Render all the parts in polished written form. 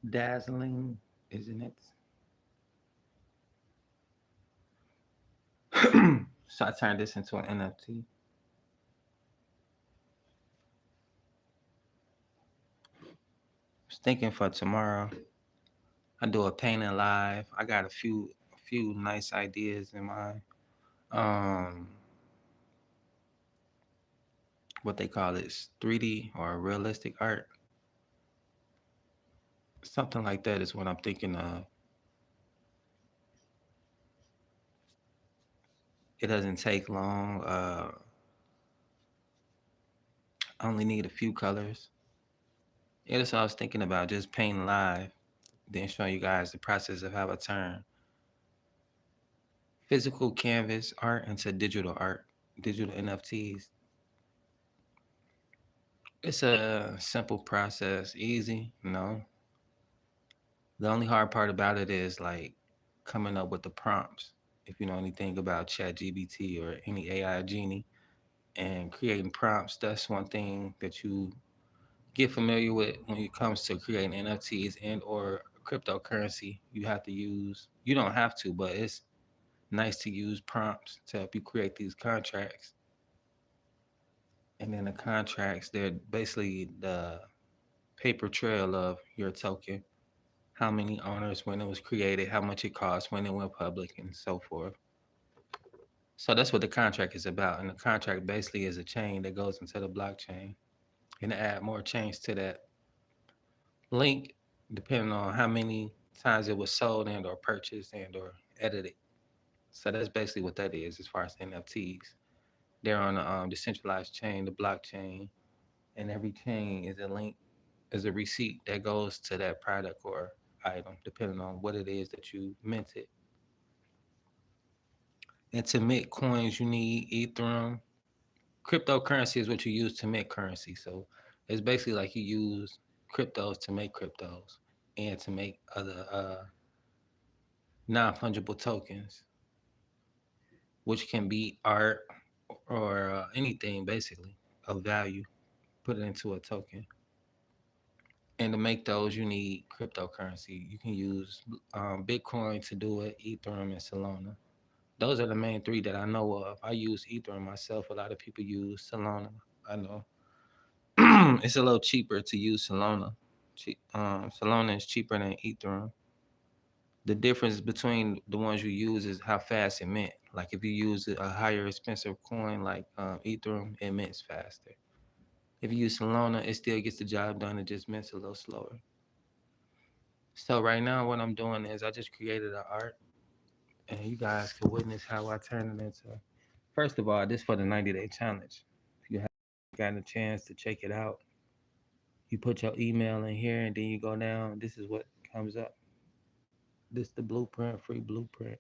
dazzling, isn't it? So I turned this into an NFT. Was thinking for tomorrow, I do a painting live. I got a few nice ideas in mind. Um, what they call it, 3D or realistic art, something like that is what I'm thinking of. It doesn't take long. I only need a few colors. Yeah, that's what I was thinking about, just painting live, then showing you guys the process of how I turn physical canvas art into digital art, digital NFTs. It's a simple process, easy, you know. The only hard part about it is like coming up with the prompts. If you know anything about ChatGPT or any AI genie and creating prompts, that's one thing that you get familiar with when it comes to creating NFTs and or cryptocurrency. You don't have to, but it's nice to use prompts to help you create these contracts. And then the contracts, they're basically the paper trail of your token, how many owners, when it was created, how much it cost, when it went public, and so forth. So that's what the contract is about. And the contract basically is a chain that goes into the blockchain. And to add more chains to that link, depending on how many times it was sold and or purchased and or edited. So that's basically what that is as far as NFTs. They're on the decentralized chain, the blockchain, and every chain is a link, is a receipt that goes to that product or item, depending on what it is that you minted. And to mint coins, you need Ethereum. Cryptocurrency is what you use to mint currency. So it's basically like you use cryptos to make cryptos and to make other non fungible tokens, which can be art or anything basically of value. Put it into a token. And to make those, you need cryptocurrency. You can use Bitcoin to do it, Ethereum, and Solana. Those are the main three that I know of. I use Ethereum myself. A lot of people use Solana. I know it's a little cheaper to use Solana. Solana is cheaper than Ethereum. The difference between the ones you use is how fast it mint. Like if you use a higher expensive coin like Ethereum, it mints faster. If you use Solana, it still gets the job done. It just mints a little slower. So right now, what I'm doing is I just created an art, and you guys can witness how I turn it into. First of all, this for the 90-day challenge. If you haven't gotten a chance to check it out, you put your email in here, and then you go down. This is what comes up. This the blueprint, free blueprint.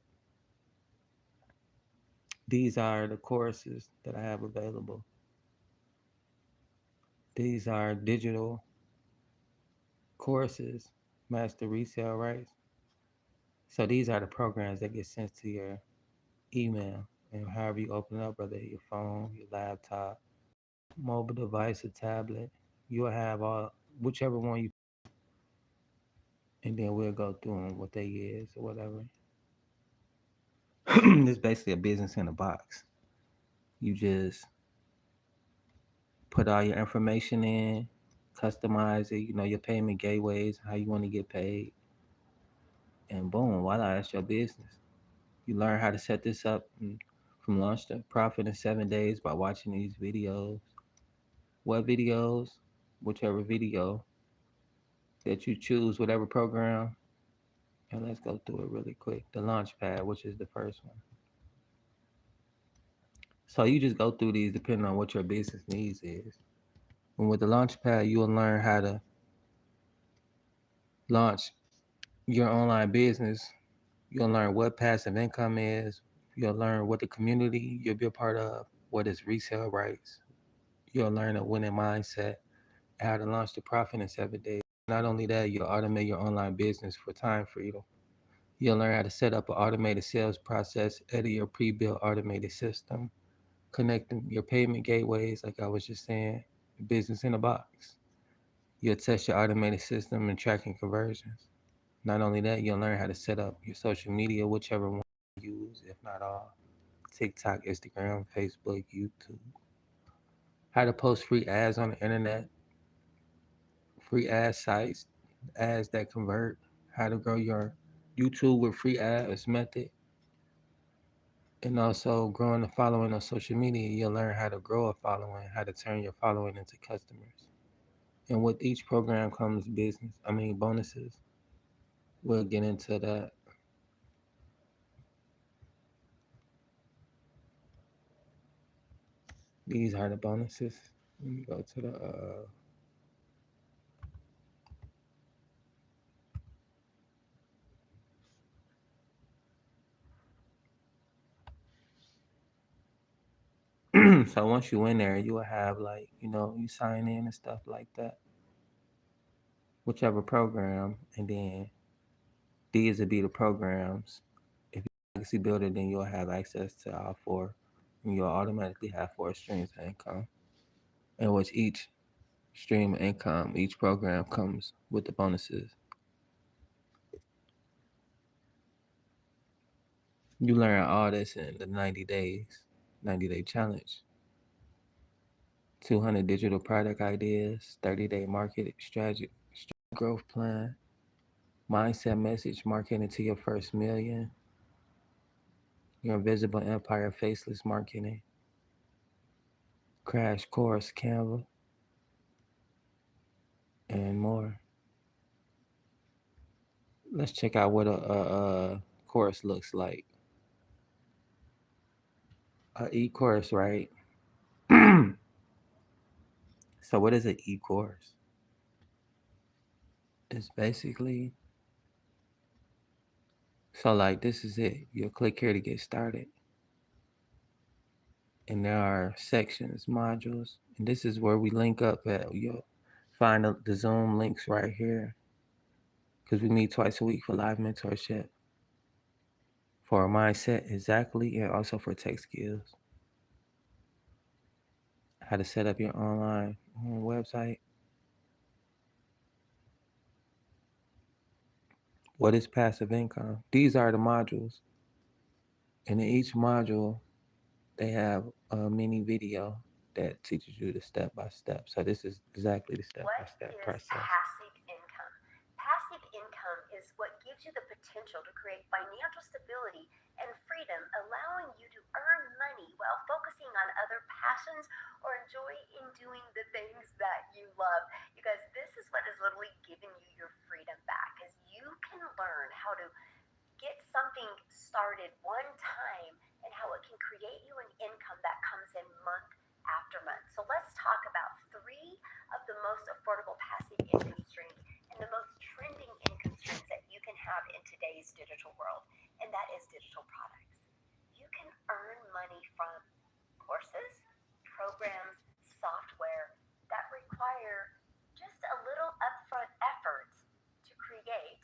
These are the courses that I have available. These are digital courses, master resale rights. So these are the programs that get sent to your email, and however you open it up, whether your phone, your laptop, mobile device, or tablet, you'll have all whichever one you, and then we'll go through them, what they is or whatever. It's basically a business in a box. You just put all your information in, customize it, your payment gateways, how you want to get paid, and boom, voila, that's your business. You learn how to set this up from launch to profit in 7 days by watching these videos. What videos? Whichever video that you choose, whatever program. And let's go through it really quick. The Launchpad, which is the first one. So you just go through these depending on what your business needs is. And with the Launchpad, you will learn how to launch your online business. You'll learn what passive income is. You'll learn what the community you'll be a part of, what is resale rights. You'll learn a winning mindset, how to launch the profit in 7 days. Not only that, you'll automate your online business for time freedom. You'll learn how to set up an automated sales process, edit your pre-built automated system, connecting your payment gateways, like I was just saying, business in a box. You'll test your automated system and tracking conversions. Not only that, you'll learn how to set up your social media, whichever one you use, if not all. TikTok, Instagram, Facebook, YouTube. How to post free ads on the internet, free ad sites, ads that convert. How to grow your YouTube with free ads method. And also growing a following on social media, you'll learn how to grow a following, how to turn your following into customers. And with each program comes bonuses. We'll get into that. These are the bonuses. Let me go to the so once you in there, you will have like, you sign in and stuff like that. Whichever program, and then these will be the programs. If you're a legacy builder, then you'll have access to all four, and you'll automatically have four streams of income. And with each stream of income, each program comes with the bonuses. You learn all this in the 90 days, 90-day challenge. 200 digital product ideas, 30-day market strategy, growth plan, mindset message, marketing to your first million, your invisible empire, faceless marketing, crash course, Canva, and more. Let's check out what a course looks like. A e-course, right? So what is an e-course? It's basically, so like this is it. You'll click here to get started. And there are sections, modules, and this is where we link up at. You'll find the Zoom links right here because we meet twice a week for live mentorship, for a mindset exactly, and also for tech skills. How to set up your online website. What is passive income? These are the modules. And in each module, they have a mini video that teaches you the step by step. So this is exactly the step by step process. Passive income? Passive income is what gives you the potential to create financial stability and freedom, allowing you to earn money while focusing on other passions or enjoy in doing the things that you love. Because this is what is literally giving you your freedom back. Because you can learn how to get something started one time and how it can create you an income that comes in month after month. So let's talk about three of the most affordable passive income streams and the most trending income streams that you can have in today's digital world, and that is digital products. You can earn money from courses, programs, software that require just a little upfront effort to create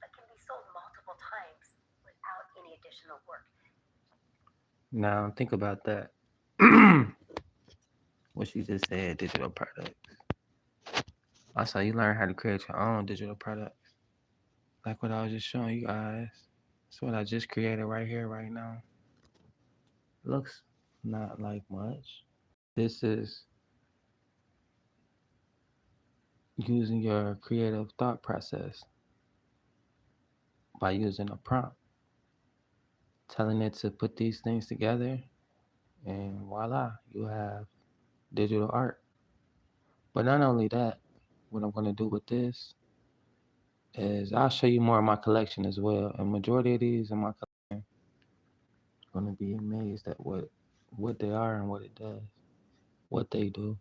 but can be sold multiple times without any additional work. Now think about that. What she just said, digital products. Also, you learn how to create your own digital products. Like what I was just showing you guys. That's what I just created right here, right now. Looks not like much. This is using your creative thought process by using a prompt, telling it to put these things together, and voila, you have digital art. But not only that, what I'm going to do with this is I'll show you more of my collection as well. A majority of these in my collection are going to be amazed at what they are and what it does, what they do.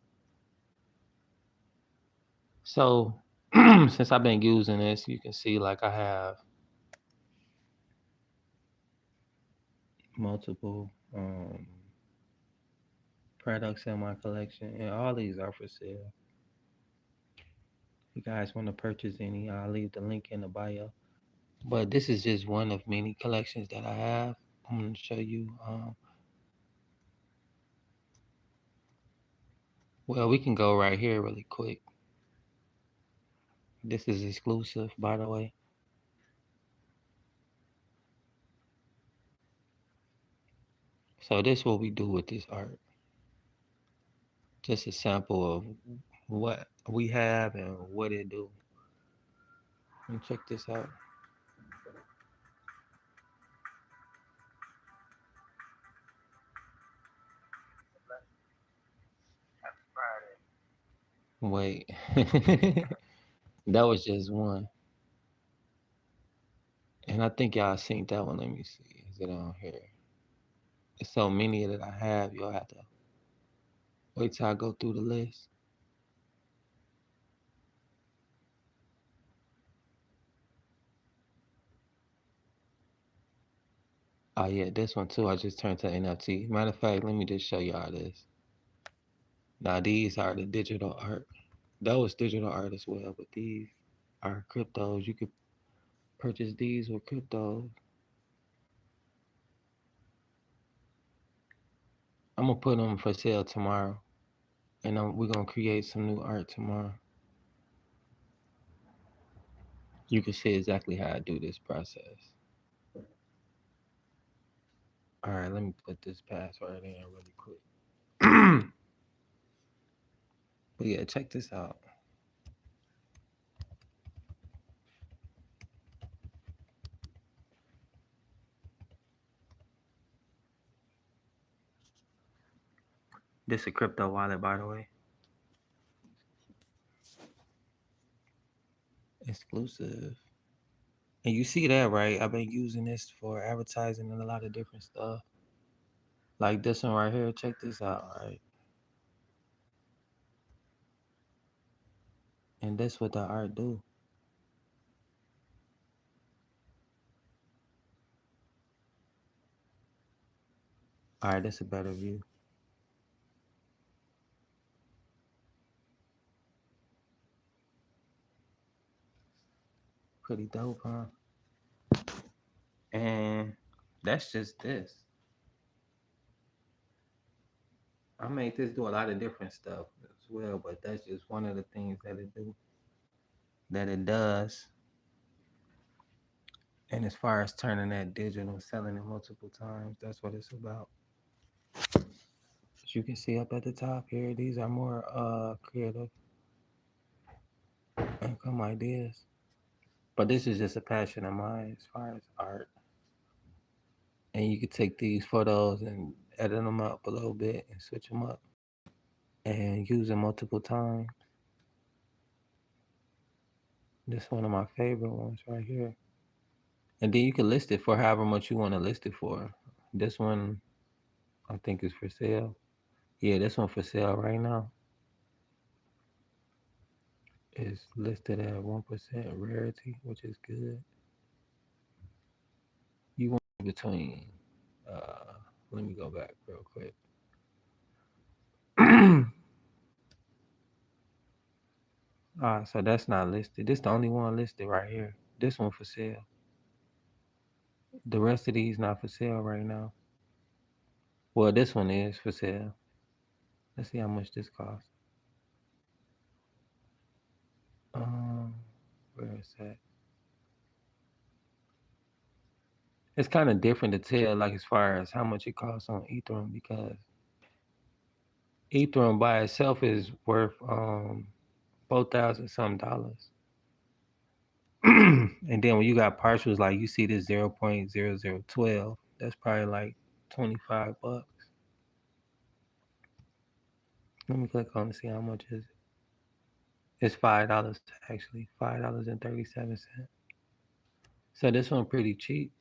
So since I've been using this, you can see like I have multiple products in my collection, and all these are for sale. If you guys want to purchase any, I'll leave the link in the bio. But this is just one of many collections that I have. I'm going to show you. Well, we can go right here really quick. This is exclusive, by the way. So this what we do with this art. Just a sample of what we have and what it do. And check this out. Wait. That was just one. And I think y'all seen that one. Let me see. Is it on here? There's so many that I have, you'll have to wait till I go through the list. Oh yeah, this one too. I just turned to NFT. Matter of fact, let me just show y'all this. Now these are the digital art. That was digital art as well, but these are cryptos. You could purchase these with cryptos. I'm gonna put them for sale tomorrow, and we're gonna create some new art tomorrow. You can see exactly how I do this process. All right, let me put this password in really quick. But yeah, check this out. This is a crypto wallet, by the way. Exclusive. And you see that, right? I've been using this for advertising and a lot of different stuff. Like this one right here. Check this out, right? And that's what the art do. All right, that's a better view. Pretty dope, huh? And that's just this. I made this do a lot of different stuff as well, but that's just one of the things that it do, that it does. And as far as turning that digital, selling it multiple times, that's what it's about. As you can see up at the top here, these are more creative income ideas. But this is just a passion of mine as far as art. And you can take these photos and edit them up a little bit and switch them up and use them multiple times. This is one of my favorite ones right here. And then you can list it for however much you want to list it for. This one I think is for sale. Yeah, this one for sale right now is listed at 1% rarity, which is good. You want between uh let me go back real quick. So that's not listed. This the only one listed right here. This one for sale. The rest of these not for sale right now. Well, this one is for sale. Let's see how much this costs. Um, where is that? It's kind of different to tell, like as far as how much it costs on Ethereum, because Ethereum by itself is worth 4,000 some dollars. And then when you got partials, like you see this 0.0012, that's probably like $25. Let me click on to see how much is it. It's $5 actually, $5.37. So this one pretty cheap.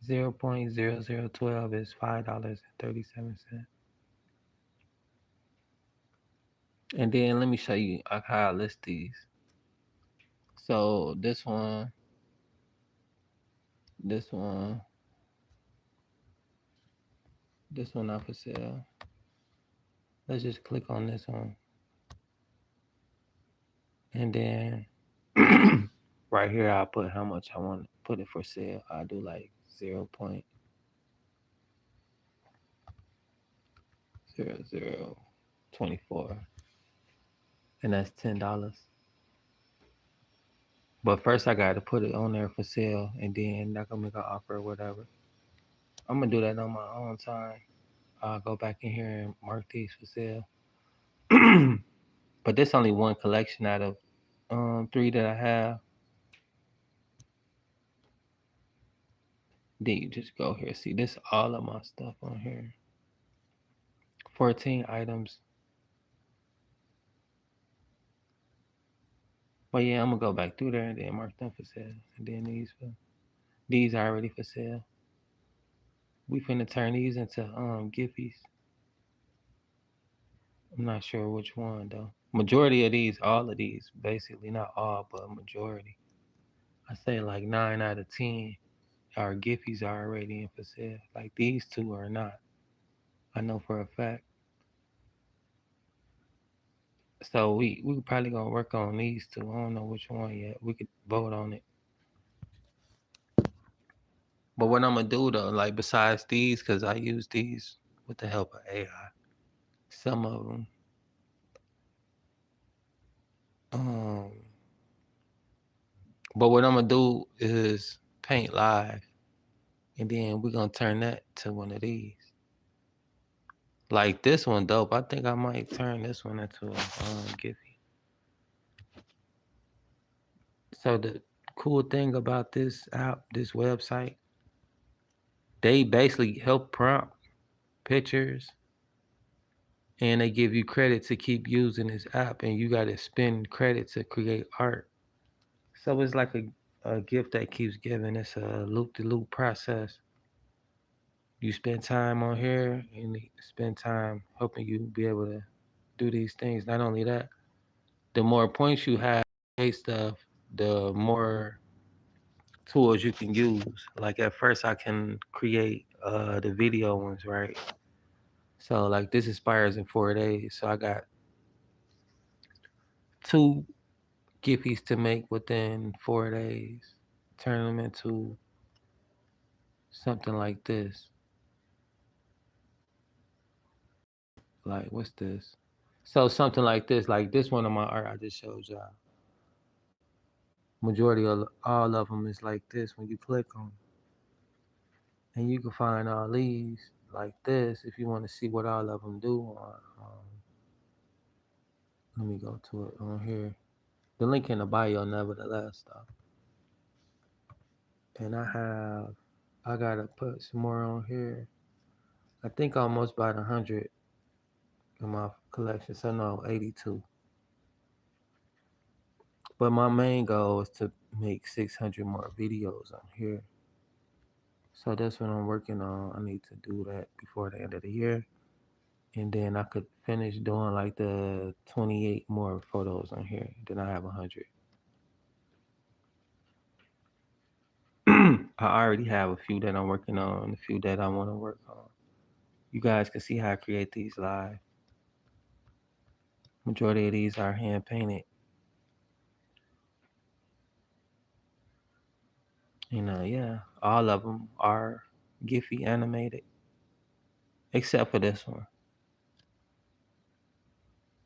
0.0012 is $5.37. And then let me show you how I list these. So this one, this one not for sale. Let's just click on this one. And then right here I'll put how much I want to put it for sale. I'll do like 0.0024. And that's $10. But first, I got to put it on there for sale, and then I can make an offer or whatever. I'm gonna do that on my own time. I'll go back in here and mark these for sale. But this only one collection out of three that I have. Then you just go here. See, this all of my stuff on here. 14 items. But yeah, I'm gonna go back through there and then mark them for sale. And then these are already for sale. We finna turn these into Giphies. I'm not sure which one though. Majority of these, all of these, basically not all, but majority. I say like 9 out of 10 our Giphies are already in for sale. Like these two are not. I know for a fact. So we probably gonna work on these two. I don't know which one yet. We could vote on it. But what I'm gonna do though, like besides these, cause I use these with the help of AI. Some of them, um, but what I'm gonna do is paint live, and then we're gonna turn that to one of these. Like this one, dope. I think I might turn this one into a Giphy. So the cool thing about this app, this website, they basically help prompt pictures, and they give you credit to keep using this app, and you got to spend credit to create art. So it's like a gift that keeps giving. It's a loop-to-loop process. You spend time on here, and they spend time helping you be able to do these things. Not only that, the more points you have, stuff, the more tools you can use. Like at first, I can create the video ones, right? So like this expires in 4 days. So I got two Giphies to make within 4 days. Turn them into something like this. Like what's this? So something like this one of my art I just showed y'all. Majority of all of them is like this when you click on, and you can find all these like this if you want to see what all of them do. Let me go to it on here. The link in the bio, nevertheless, though. And I gotta put some more on here. I think almost about 100 in my collection. So no, 82. But my main goal is to make 600 more videos on here. So that's what I'm working on. I need to do that before the end of the year. And then I could finish doing like the 28 more photos on here. Then I have 100. I already have a few that I'm working on, a few that I want to work on. You guys can see how I create these live. Majority of these are hand painted. Yeah, all of them are Giphy animated, except for this one.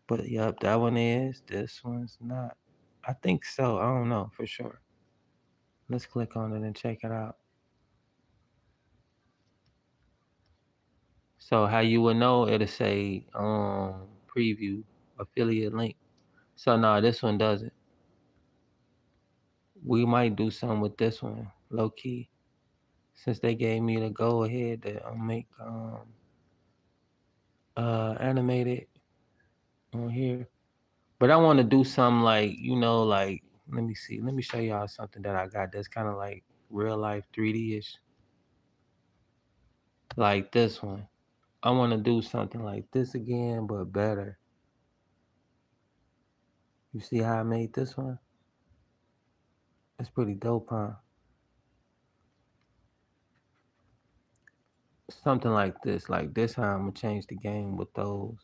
But yep, that one is. This one's not. I think so. I don't know for sure. Let's click on it and check it out. So how you would know, it'll say preview affiliate link. So no, this one doesn't. We might do something with this one, low key, since they gave me the go ahead to make animated on here. But I want to do something like, like, let me see. Let me show y'all something that I got that's kind of like real life 3D-ish. Like this one. I want to do something like this again, but better. You see how I made this one? It's pretty dope, huh? Something like this. Like this how I'm going to change the game with those.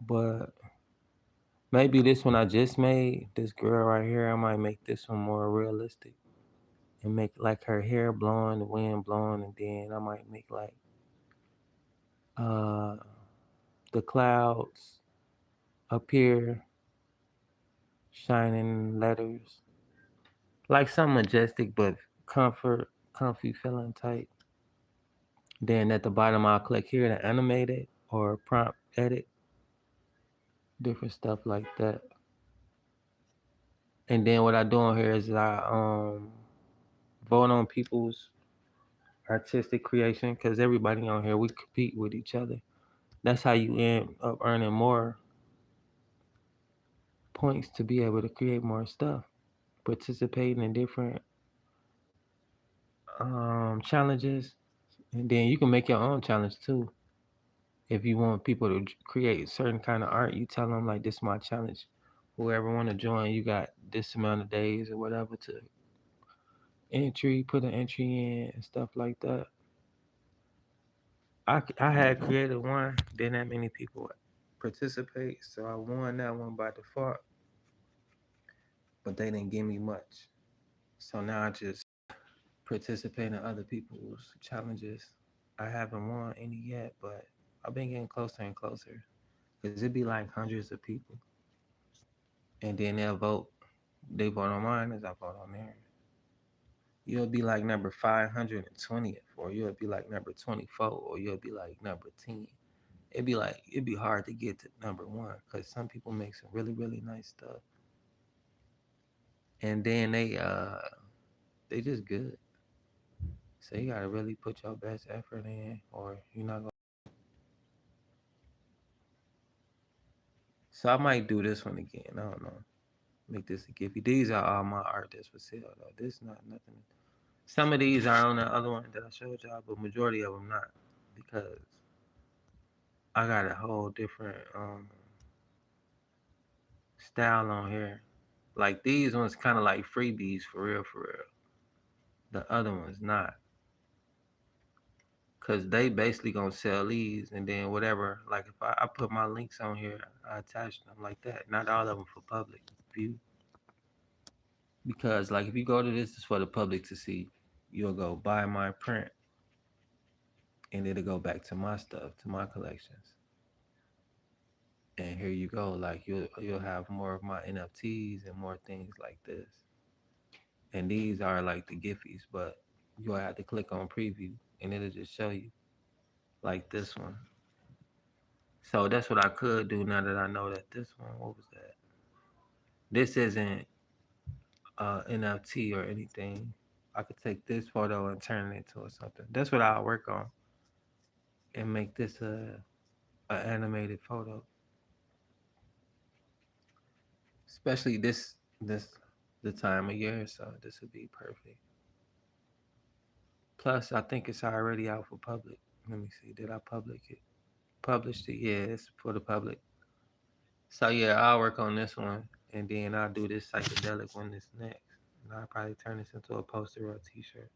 But maybe this one I just made, this girl right here, I might make this one more realistic. And make like her hair blowing, the wind blowing, and then I might make like uh the clouds up here, shining letters, like some majestic but comfy feeling type. Then at the bottom, I'll click here to animate it or prompt edit, different stuff like that. And then what I do on here is I vote on people's artistic creation because everybody on here we compete with each other. That's how you end up earning more points to be able to create more stuff. Participating in different challenges, and then you can make your own challenge too. If you want people to create certain kind of art, you tell them like, "This is my challenge. Whoever want to join, you got this amount of days or whatever to entry, put an entry in and stuff like that." I had created one, didn't that many people participate, so I won that one by default, but they didn't give me much. So now I just participate in other people's challenges. I haven't won any yet, but I've been getting closer and closer because it'd be like hundreds of people, and then they'll vote. They vote on mine as I vote on theirs. You'll be like number 520th, or you'll be like number 24, or you'll be like number 10. It'd be hard to get to number one because some people make some really nice stuff, and then they just good. So you gotta really put your best effort in, or you're not gonna. So I might do this one again. I don't know. Make this a gift. These are all my art that's for sale though. This is not nothing. Some of these are on the other one that I showed y'all, but majority of them not because I got a whole different style on here. Like these ones kind of like freebies for real, for real. The other ones not, cause they basically gonna sell these and then whatever. Like if I put my links on here, I attach them like that. Not all of them for public view, because like if you go to this is for the public to see, you'll go buy my print, and it'll go back to my stuff, to my collections. And here you go, like you'll have more of my NFTs and more things like this. And these are like the Giphies, but you'll have to click on preview and it'll just show you like this one. So that's what I could do now that I know that this one, what was that? This isn't NFT or anything. I could take this photo and turn it into something. That's what I'll work on and make this a animated photo. Especially this the time of year, so this would be perfect. Plus, I think it's already out for public. Let me see. Did I publish it? Published it? Yeah, it's for the public. So yeah, I'll work on this one, and then I'll do this psychedelic one this next, and I'll probably turn this into a poster or a T-shirt.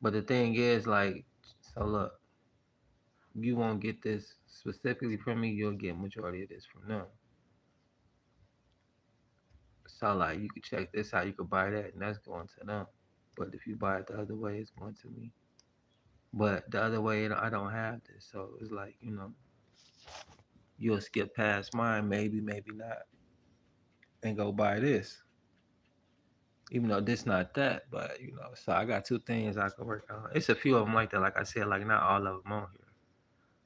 But the thing is, like, so look, you won't get this specifically from me. You'll get majority of this from them. So like, you could check this out. You could buy that, and that's going to them. But if you buy it the other way, it's going to me. But the other way, I don't have this, so it's like you'll skip past mine, maybe not, and go buy this. Even though this not that, but so I got two things I can work on. It's a few of them like that. Like I said, like not all of them on here.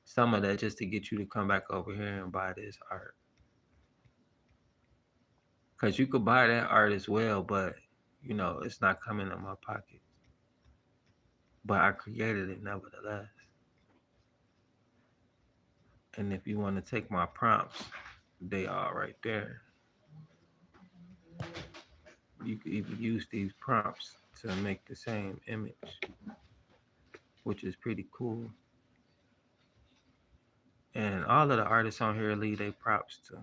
Some of that just to get you to come back over here and buy this art, cause you could buy that art as well, but it's not coming in my pocket. But I created it nevertheless. And if you want to take my prompts, they are right there. You could even use these prompts to make the same image, which is pretty cool. And all of the artists on here leave their props to.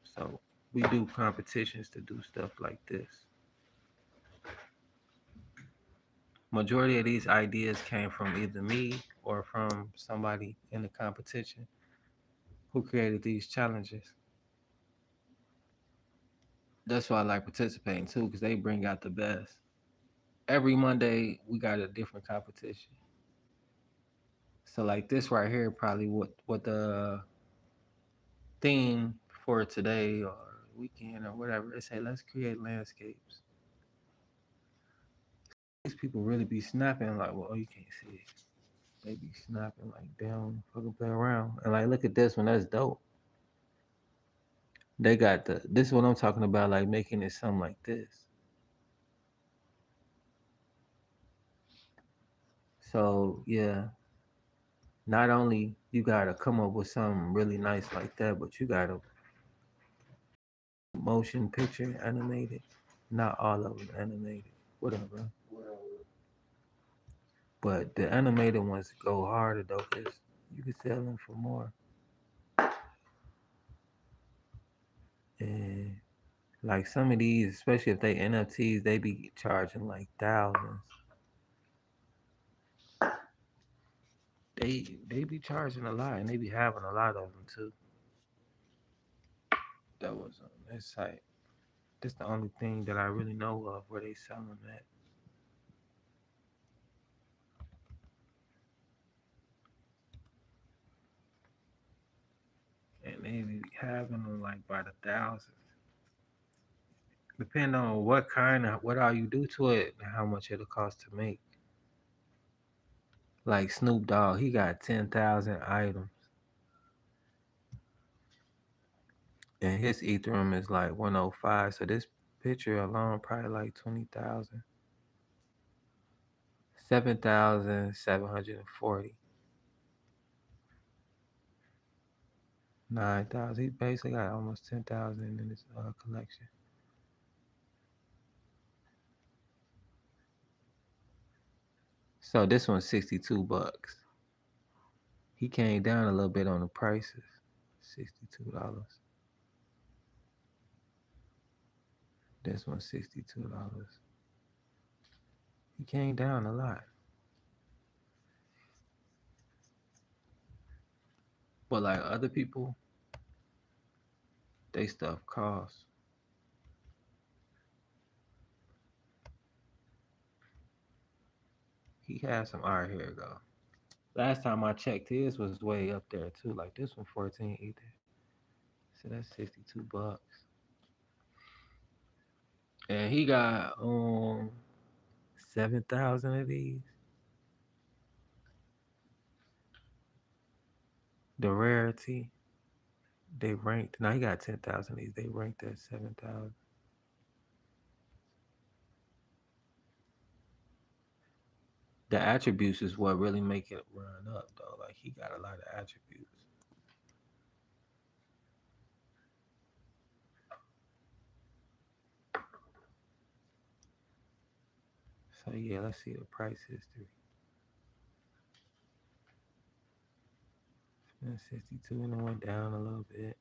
So we do competitions to do stuff like this. Majority of these ideas came from either me or from somebody in the competition who created these challenges. That's why I like participating too, because they bring out the best. Every Monday we got a different competition. So like this right here, probably what the theme for today or weekend or whatever. They say let's create landscapes. These people really be snapping like, well, you can't see it. They be snapping like they don't fucking play around. And like, look at this one. That's dope. They got the. This is what I'm talking about. Like making it something like this. So yeah, not only you gotta come up with something really nice like that, but you gotta motion picture animated. Not all of them animated. Whatever. But the animated ones go harder though, cause you can sell them for more. And like some of these, especially if they NFTs, they be charging like thousands. They be charging a lot, and they be having a lot of them too. That was on this site. That's the only thing that I really know of where they sell them at. And they be having them like by the thousands. Depending on what kind of what all you do to it and how much it'll cost to make. Like Snoop Dogg, he got 10,000 items, and his Ethereum is like 105. So this picture alone probably like 20,000, 7,740, 9,000. He basically got almost 10,000 in his collection. So this one's $62. He came down a little bit on the prices. $62. This one's $62. He came down a lot. But like other people, they stuff costs. He has some art. Here we go. Last time I checked, his was way up there too. Like this one, 14 ether. So that's $62. And he got 7,000 of these. The rarity, they ranked. Now he got 10,000 of these. They ranked at 7,000. The attributes is what really make it run up though. Like he got a lot of attributes. So yeah, let's see the price history. It's been 62 and it went down a little bit.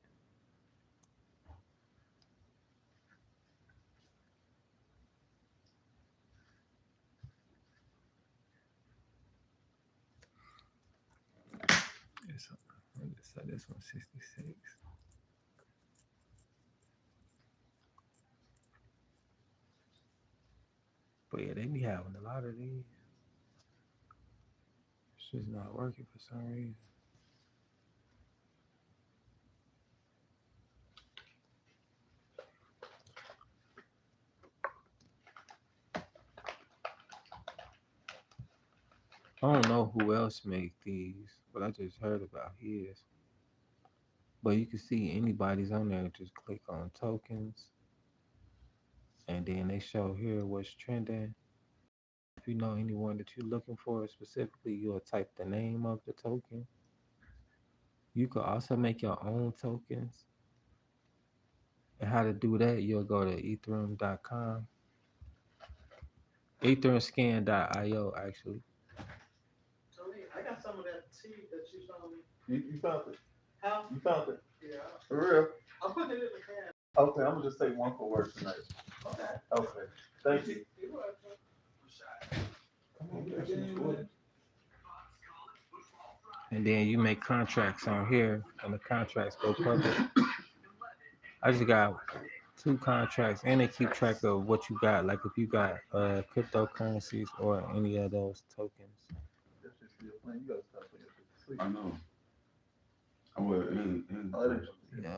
So this one's 66. But yeah, they be having a lot of these. It's just not working for some reason. I don't know who else make these, but I just heard about his. But you can see anybody's on there. Just click on tokens, and then they show here what's trending. If you know anyone that you're looking for specifically, you'll type the name of the token. You could also make your own tokens. And how to do that, you'll go to ethereum.com, ethereumscan.io actually. Tony, I got some of that tea that you showed me. You found it? How? You found it? Yeah. For real? I'm putting it in the can. Okay, I'm gonna just take one for work tonight. Okay. Okay. Thank you. You're welcome. And then you make contracts on here, and the contracts go public. I just got 2 contracts, and they keep track of what you got. Like if you got cryptocurrencies or any of those tokens. I know. I would. Yeah.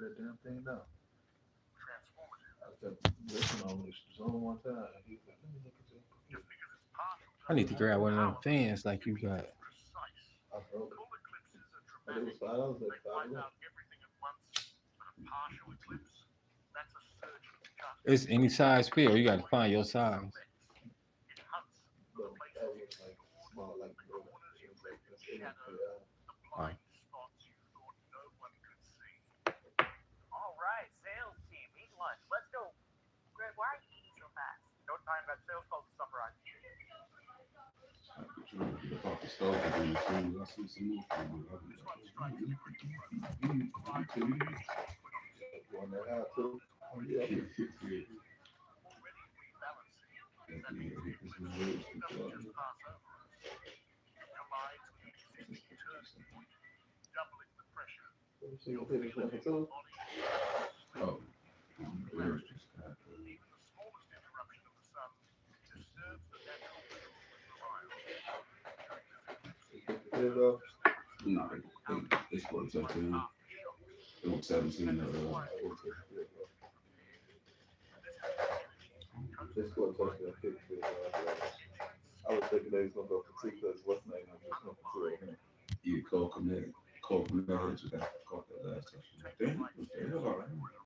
that damn thing down. I said, listen on this zone one time. He said, let me look at this. I need to grab one of them fans like you got. I broke it. But it was $5. Like $5. It's any size fit, or you got to find your size. But that was like small, like it was like Right. All right, sales team, eat lunch. Let's go. Greg, why are you eating so fast? No time. Got sales calls to summarize. Off the stove and as soon as I see some more food, I'll be one that had to. Yeah. See what it is for two. Oh, there's just no, they scored 17. It was 17. They scored a touchdown kick. I was thinking they was gonna go for two because what's the name? Just went for two. Yeah, Cole Connect just got caught that last touchdown. Damn, it was all right.